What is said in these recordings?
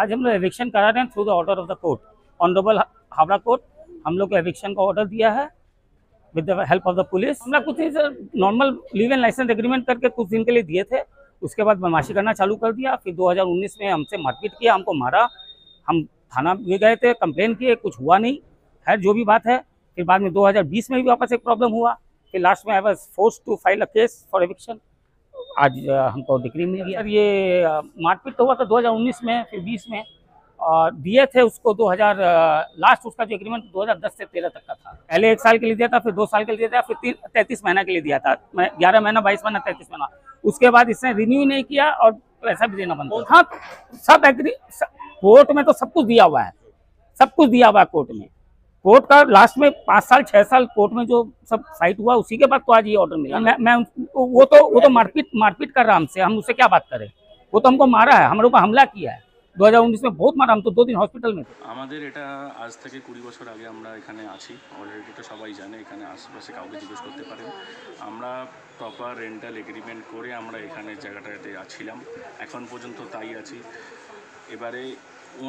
आज हम लोग एविक्शन करा रहे हैं through the order of the court. Honourable Howrah court हम लोग को एविक्शन का ऑर्डर दिया है with the help of the police. हम लोग कुछ normal leave and licence agreement करके कुछ दिन के लिए दिए थे, उसके बाद बदमाशी करना चालू कर दिया। फिर 2019 में हमसे मारपीट किया, हमको मारा। हम थाना भी गए थे, कंप्लेन किए, कुछ हुआ नहीं। खैर जो भी बात है, फिर बाद में 2020 में भी वापस एक प्रॉब्लम हुआ। फिर लास्ट में I was forced to file a case for eviction. आज हमको डिग्री मिल गया। ये मारपीट तो हुआ था 2019 में, फिर 20 में, और दिए थे उसको 2000 लास्ट उसका जो एग्रीमेंट 2010 से 13 तक का था। पहले 1 साल के लिए दिया था, फिर 2 साल के लिए दिया था, फिर 33 महीना के लिए दिया था। 11 महीना, 22 महीना, 33 महीना। उसके बाद इसने रिन्यू नहीं किया और पैसा भी देना बंद किया। हाँ, सब एग्री, कोर्ट में तो सब कुछ दिया हुआ है, सब कुछ दिया हुआ है कोर्ट में। कोर्ट का लास्ट में 5 साल 6 साल कोर्ट में जो सब फाइट हुआ, उसी के बाद तो आज ये ऑर्डर मिला। मैं वो तो मारपीट कर रहा हमसे, हम उससे क्या बात करें। वो तो हमको मारा है, हमारे ऊपर हमला किया है 2019 में, बहुत मारा। हम तो 2 दिन हॉस्पिटल में थे। আমাদের এটা আজ থেকে 20 বছর আগে আমরা এখানে আছি। অলরেডি তো সবাই জানে, এখানে আশেপাশে কাউকে জিজ্ঞেস করতে পারেন। আমরা প্রপার রেন্টাল এগ্রিমেন্ট করে আমরা এখানে জায়গাটাতে আছিলাম, এখন পর্যন্ত তাই আছি। এবারে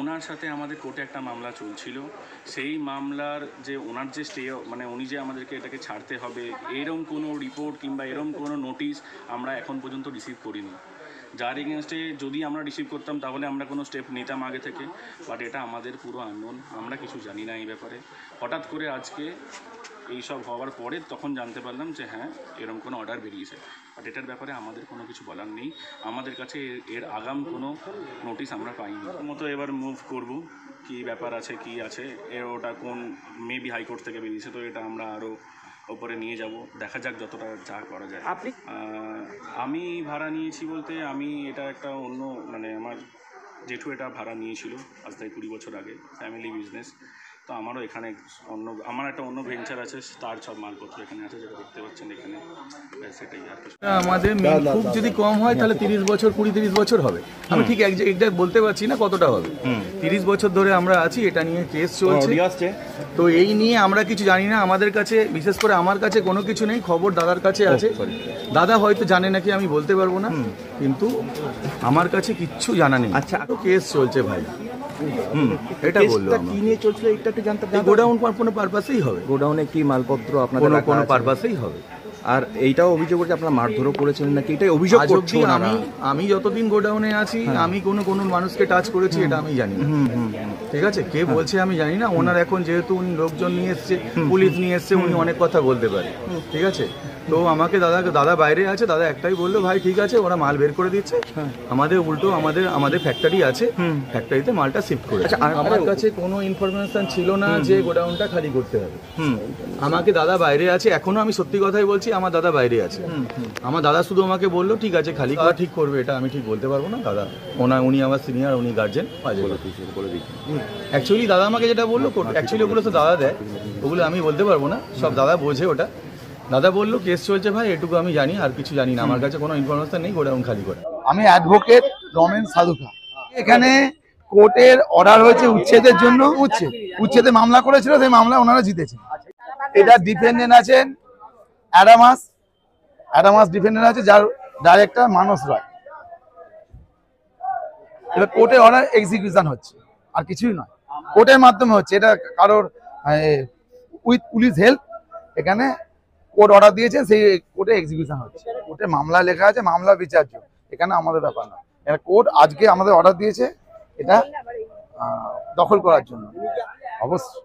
ওনার সাথে আমাদের কোর্টে একটা মামলা চলছিল। সেই মামলার যে ওনার যে স্টে, মানে উনি যে আমাদেরকে এটাকে ছাড়তে হবে, এরকম কোনো রিপোর্ট কিংবা এরকম কোনো নোটিশ আমরা এখন পর্যন্ত রিসিভ করিনি। যার এগেনস্টে যদি আমরা রিসিভ করতাম তাহলে আমরা কোনো স্টেপ নিতাম আগে থেকে, বাট এটা আমাদের পুরো আননোন, আমরা কিছু জানি না এই ব্যাপারে। হঠাৎ করে আজকে এইসব হওয়ার পরে তখন জানতে পারলাম যে হ্যাঁ এরকম কোনো অর্ডার বেরিয়েছে, বাট এটার ব্যাপারে আমাদের কোনো কিছু বলার নেই। আমাদের কাছে এর আগাম কোনো নোটিশ আমরা পাইনি। মতো এবার মুভ করব, কি ব্যাপার আছে কি আছে, এর ওটা কোন মেবি হাইকোর্ট থেকে বেরিয়েছে, তো এটা আমরা আরও ওপরে নিয়ে যাব, দেখা যাক যতটা যা করা যায়। আমি ভাড়া নিয়েছি বলতে, আমি এটা একটা অন্য, মানে আমার জেঠু এটা ভাড়া নিয়েছিল আজ থেকে 20 বছর আগে, ফ্যামিলি বিজনেস। তো আমারও এখানে আমার একটা অন্য ভেঞ্চার আছে, তার সব মালপত্র এখানে আছে, যেটা দেখতে পাচ্ছেন এখানে। সেটাই আর কিছু। আমাদের খুব যদি কম হয় তাহলে 30 বছর, 20-30 বছর হবে। আমি ঠিক একজাক্ট বলতে পারছি না কতটা হবে। 30 বছর ধরে আমরা আছি, এটা নিয়ে কেস চলছে। তো এই নিয়ে আমরা কিছু জানি না। আমাদের কাছে, বিশেষ করে আমার কাছে কোনো কিছু নেই, খবর দাদার কাছে আছে। দাদা হয়তো জানে নাকি আমি বলতে পারবো না, কিন্তু আমার কাছে কিচ্ছু জানা নেই। আচ্ছা, কেস চলছে ভাই। এটা বললো কি নিয়ে চলছিল এটা একটু জানতে। গোডাউন কোনো পারপাসেই হবে, গোডাউনে কি মালপত্র আপনাদের কোনো পারপাসেই হবে। আর এইটাও অভিযোগ করছে আপনারা মারধরও করেছিলেন নাকি, এটাই অভিযোগ করছি। আমি যতদিন গোডাউনে আছি আমি কোনো মানুষকে টাচ করেছি এটা আমি জানি না। ঠিক আছে, কে বলছে আমি জানি না। ওনার এখন যেহেতু উনি লোকজন নিয়ে এসছে, পুলিশ নিয়ে এসছে, উনি অনেক কথা বলতে পারে। ঠিক আছে, তো আমাকে দাদা বাইরে আছে, দাদা একটাই বললো, ভাই ঠিক আছে ওরা মাল বের করে দিচ্ছে, আমাদের উল্টো আমাদের ফ্যাক্টরি আছে, ফ্যাক্টরিতে মালটা শিফট করে। আমার কাছে কোনো ইনফরমেশন ছিল না যে গোডাউনটা খালি করতে হবে। আমাকে দাদা বাইরে আছে, এখনো আমি সত্যি কথাই বলছি, আমার দাদা বাইরে আছে। আমার দাদা শুধু আমাকে বললো ঠিক আছে খালি করা ঠিক করবে, এটা আমি ঠিক বলতে পারবো না। দাদা উনি আমার সিনিয়র, উনি গার্জেন, অ্যাকচুয়ালি দাদা আমাকে যেটা বললো, অ্যাকচুয়ালি ওগুলো তো দাদা দেয়, ওগুলো আমি বলতে পারবো না, সব দাদা বোঝে ওটা। দাদা বললো কেস চলছে ভাই, এটুকু আমি জানি, আর কিছু জানি না। আমার কাছে কোনো ইনফরমেশন নেই গোডাউন খালি করে। আমি অ্যাডভোকেট রমেন সাধুকা। এখানে কোর্টের অর্ডার হয়েছে উচ্ছেদের জন্য, উচ্ছেদে মামলা করেছিল, সেই মামলা ওনারা জিতেছেন। এটা ডিফেন্ডেন্ট আছেন অ্যাডামাস ডিফেন্ডেন্ট আছে, যার ডাইরেক্টর মানস রায়। এবার কোর্টের অর্ডার এক্সিকিউশন হচ্ছে, আর কিছুই নয়, কোর্টের মাধ্যমে হচ্ছে। এটা কারোর উইথ পুলিশ হেল্প এখানে কোর্ট অর্ডার দিয়েছে, সেই কোর্টে এক্সিকিউশন হচ্ছে। কোর্টে মামলা লেখা আছে, মামলা বিচার্য, এখানে আমাদের ব্যাপার না। এটা কোর্ট আজকে আমাদের অর্ডার দিয়েছে এটা দখল করার জন্য। অবশ্যই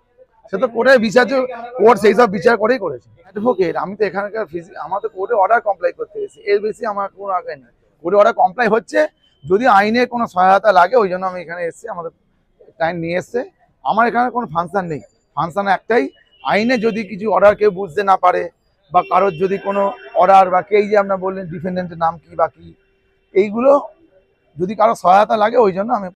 সে তো কোর্টের বিচার্য, কোর্ট সেই সব বিচার করেই করেছে। অ্যাডভোকেট আমি তো এখানকার আমাদের কোর্টে অর্ডার কমপ্লাই করতে এসেছি, এর বেশি আমার কোনো আগে নেই। কোর্টে অর্ডার কমপ্লাই হচ্ছে, যদি আইনের কোনো সহায়তা লাগে ওই জন্য আমি এখানে এসেছি, আমাদের টাইম নিয়ে এসছে। আমার এখানে কোনো ফাংশন নেই, ফাংশন একটাই, আইনে যদি কিছু অর্ডার কেউ বুঝতে না পারে, বা কারোর যদি কোনো অর্ডার, বা কে যে আপনার বললেন ডিফেন্ডেন্টের নাম কি বা কি, এইগুলো যদি কারো সহায়তা লাগে ওই জন্য আমি